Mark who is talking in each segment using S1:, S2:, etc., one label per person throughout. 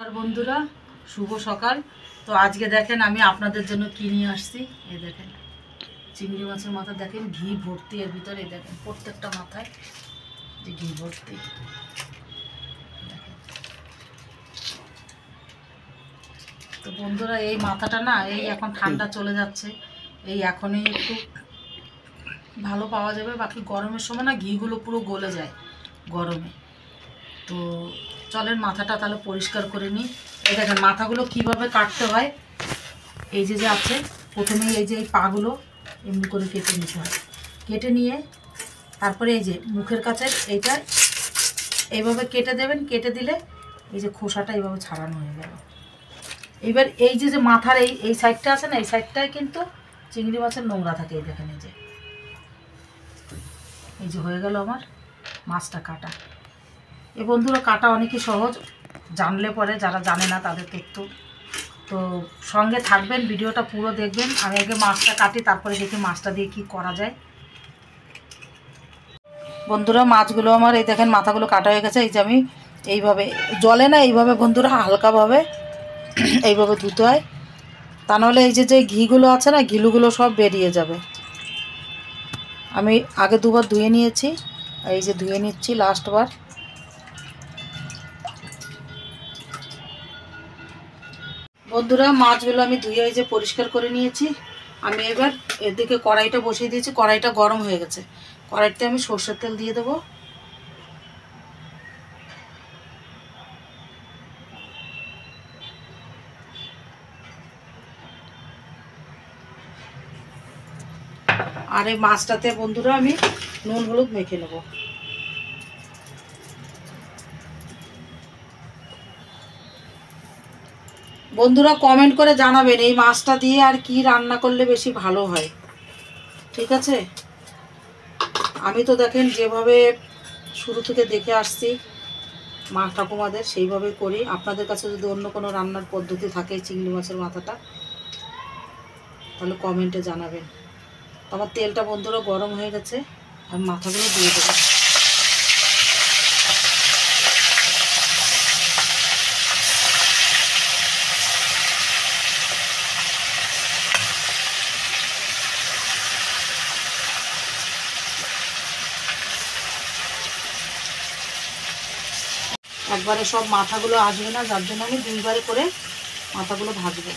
S1: আর বন্ধুরা শুভ সকাল। তো আজকে দেখেন আমি আপনাদের জন্য কি নিয়ে আসছি। এই দেখেন চিংড়ি মাছের মাথা, দেখেন ঘি ভর্তি এর ভিতরে, এই দেখেন প্রত্যেকটা মাথায় যে ঘি ভর্তি। তো বন্ধুরা এই মাথাটা না, এই এখন ঠান্ডা চলে যাচ্ছে, এই এখনই একটু ভালো পাওয়া যাবে, বাকি গরমের সময় না ঘিগুলো পুরো গলে যায় গরমে। তো চলেন মাথাটা তাহলে পরিষ্কার করে নিই। এই দেখেন মাথাগুলো কিভাবে কাটতে হয়। এই যে আছে প্রথমেই এই যে এই পাগুলো এমনি করে কেটে নিতে হয়, কেটে নিয়ে তারপরে এই যে মুখের কাছে এইটা এইভাবে কেটে দেবেন। কেটে দিলে এই যে খোসাটা এইভাবে ছাড়ানো হয়ে গেল। এবার এই যে মাথার এই সাইডটা আছে না, এই সাইডটায় কিন্তু চিংড়ি মাছের নোংরা থাকে। এই দেখেন এই যে হয়ে গেল আমার মাছটা কাটা। এই বন্ধুরা কাটা অনেকই সহজ, জানলে পরে, যারা জানে না তাদের তো সঙ্গে থাকবেন, ভিডিওটা পুরো দেখবেন। আমি আগে মাছটা কাটি, তারপরে দেখি মাছটা দিয়ে কি করা যায়। বন্ধুরা মাছগুলো আমার এই দেখেন মাথাগুলো কাটা হয়ে গেছে। এই যে আমি এইভাবে জলে না, এইভাবে বন্ধুরা হালকাভাবে এইভাবে ধুতে হয়, তা নাহলে এই যে ঘিগুলো আছে না, ঘিলুগুলো সব বেরিয়ে যাবে। আমি আগে দুবার ধুয়ে নিয়েছি, এই যে ধুয়ে নিচ্ছি লাস্টবার। বন্ধুরা মাছগুলো আমি ধুয়ে এই যে পরিষ্কার করে নিয়েছি। আমি এবার এদিকে কড়াইটা বসিয়ে দিয়েছি, কড়াইটা গরম হয়ে গেছে। কড়াইতে আমি সরষের তেল দিয়ে দেবো। আর এই মাছটাতে বন্ধুরা আমি নুন হলুদ মেখে নেব। বন্ধুরা কমেন্ট করে জানাবেন এই মাছটা দিয়ে আর কি রান্না করলে বেশি ভালো হয়, ঠিক আছে? আমি তো দেখেন যেভাবে শুরু থেকে দেখে আসছি মা ঠাকুমাদের, সেইভাবেই করি। আপনাদের কাছে যদি অন্য কোনো রান্নার পদ্ধতি থাকে চিংড়ি মাছের মাথাটা, তাহলে কমেন্টে জানাবেন। আমার তেলটা বন্ধুরা গরম হয়ে গেছে, আমি মাথাগুলো দিয়ে দেবো। একবারে সব মাথাগুলো আসবে না, যার জন্য আমি দুইবারে করে মাথাগুলো ভাজবো।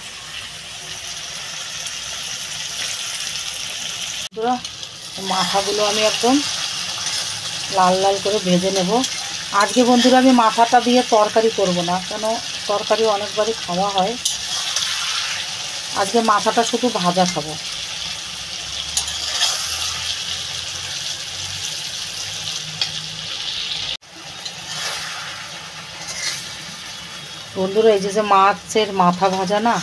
S1: মাথাগুলো আমি একদম লাল লাল করে ভেজে নেব। আজকে বন্ধুরা আমি মাথাটা দিয়ে তরকারি করব না, কেন তরকারি অনেকবারই খাওয়া হয়। আজকে মাথাটা শুধু ভাজা খাবো। বন্ধুরা এই যে মাছের মাথা ভাজা না,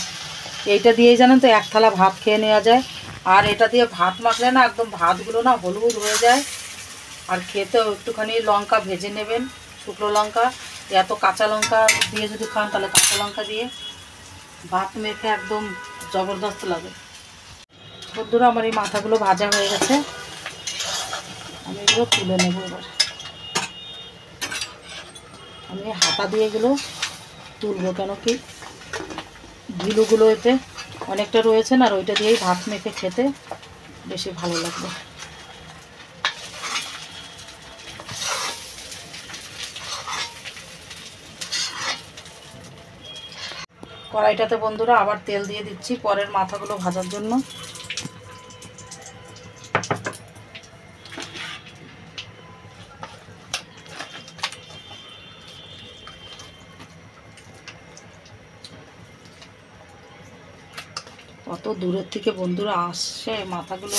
S1: এইটা দিয়েই জানেন তো এক থালা ভাত খেয়ে নেওয়া যায়। আর এটা দিয়ে ভাত মাখলে না একদম ভাতগুলো না হলুদ হয়ে যায়। আর খেতেও একটুখানি লঙ্কা ভেজে নেবেন, শুকনো লঙ্কা। এত কাঁচা লঙ্কা দিয়ে যদি খান তাহলে কাঁচা লঙ্কা দিয়ে ভাত মেখে একদম জবরদস্ত লাগে। বন্ধুরা আমার এই মাথাগুলো ভাজা হয়ে গেছে, আমি এগুলো তুলে নেব। এবার আমি হাতা দিয়ে এগুলো তুলবো, কেন কি ঘিলুগুলো এতে অনেকটা রয়েছে না, আর ওইটা দিয়েই ভাত মেখে খেতে বেশি ভালো লাগবে। কড়াইটাতে বন্ধুরা আবার তেল দিয়ে দিচ্ছি পরের মাথাগুলো ভাজার জন্য। কত দূরের থেকে বন্ধুরা আসছে মাথাগুলো।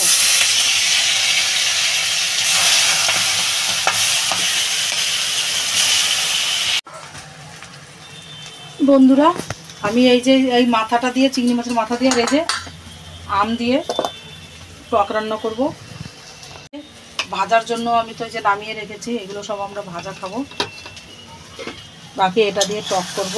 S1: বন্ধুরা আমি এই যে এই মাথাটা দিয়ে, চিংড়ি মাছের মাথা দিয়ে, এই যে আম দিয়ে টক রান্না করব। ভাজার জন্য আমি তো এই যে নামিয়ে রেখেছি, এগুলো সব আমরা ভাজা খাবো, বাকি এটা দিয়ে টক করব।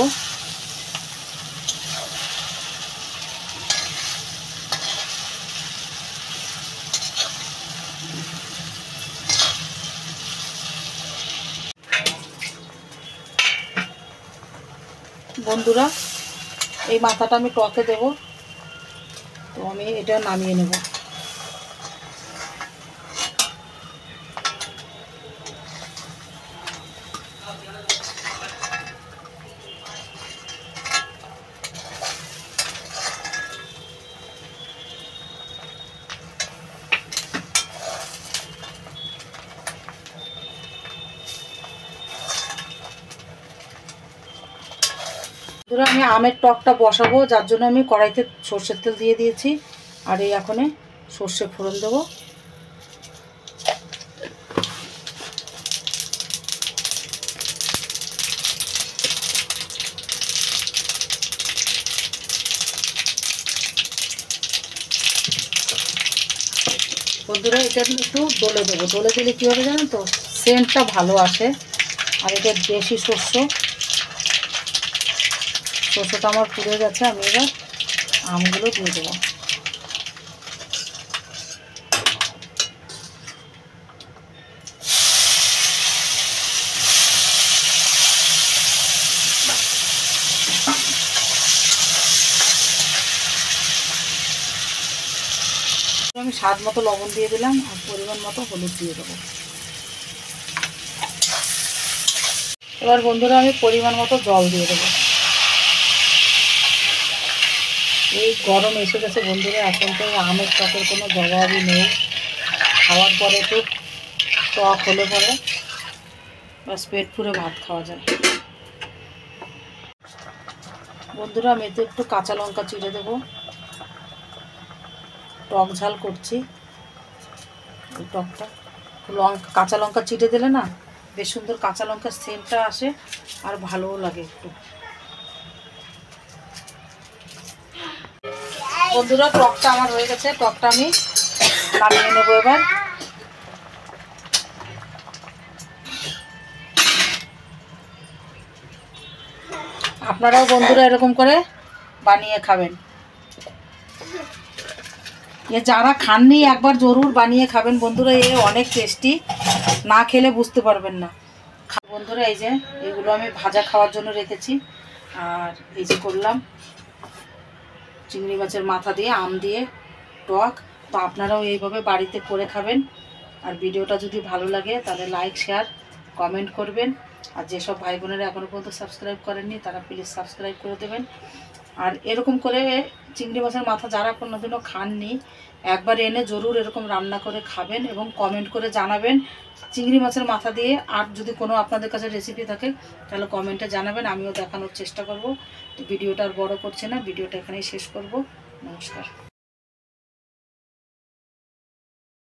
S1: বন্ধুরা এই মাথাটা আমি টকে দেব, তো আমি এটা নামিয়ে নেব। বন্ধুরা আমি আমের টকটা বসাবো, যার জন্য আমি কড়াইতে সর্ষের তেল দিয়ে দিয়েছি, আর এই এখন সর্ষে ফোড়ন দেবো। বন্ধুরা এটা একটু ডলে দেবো, ডলে দিলে কী হবে জানেন তো, সেন্টটা ভালো আসে। আর এটা দেশি শস্যটা আমার পুড়ে গেছে, আমি এবার আমগুলো দিয়ে দেবো। আমি স্বাদ মতো লবণ দিয়ে দিলাম, আর পরিমাণ মতো হলুদ দিয়ে দেবো। এবার বন্ধুরা আমি পরিমাণ মতো জল দিয়ে দেবো। এই গরম এসে গেছে বন্ধুরা, এখন তো আমের টকের কোনো জবাবই নেই। খাওয়ার পরে তো টক হলে পরে বাস পেট পুরে ভাত খাওয়া যায়। বন্ধুরা আমি এতে একটু কাঁচা লঙ্কা চিড়ে দেবো, টক ঝাল করছি। এই টকটা কাঁচা লঙ্কা চিড়ে দিলে না বেশ সুন্দর কাঁচা লঙ্কার সেন্টটা আসে, আর ভালোও লাগে একটু। বন্ধুরা টকটা আমার হয়ে গেছে, টকটা আমি নামিয়ে নেবো এবার। আপনারাও বন্ধুরা এরকম করে বানিয়ে খাবেন। এ যারা খাননি একবার জরুর বানিয়ে খাবেন বন্ধুরা, এ অনেক টেস্টি, না খেলে বুঝতে পারবেন না। বন্ধুরা এই যে এগুলো আমি ভাজা খাওয়ার জন্য রেখেছি, আর এই যে করলাম চিংড়ি মাছের মাথা দিয়ে আম দিয়ে টক। তো আপনারাও এইভাবে বাড়িতে করে খাবেন। আর ভিডিওটা যদি ভালো লাগে তাহলে লাইক শেয়ার কমেন্ট করবেন। আর যেসব ভাই বোনেরা এখনও পর্যন্ত সাবস্ক্রাইব করেননি তারা প্লিজ সাবস্ক্রাইব করে দেবেন। আর এরকম করে চিংড়ি মাছের মাথা যারা কোনোদিনও খাননি একবার এনে জরুর এরকম রান্না করে খাবেন, এবং কমেন্ট করে জানাবেন চিংড়ি মাছের মাথা দিয়ে। আর যদি কোনো আপনাদের কাছে রেসিপি থাকে তাহলে কমেন্টে জানাবেন, আমিও দেখানোর চেষ্টা করব। তো ভিডিওটা আর বড় করছে না, ভিডিওটা এখানেই শেষ করব। নমস্কার।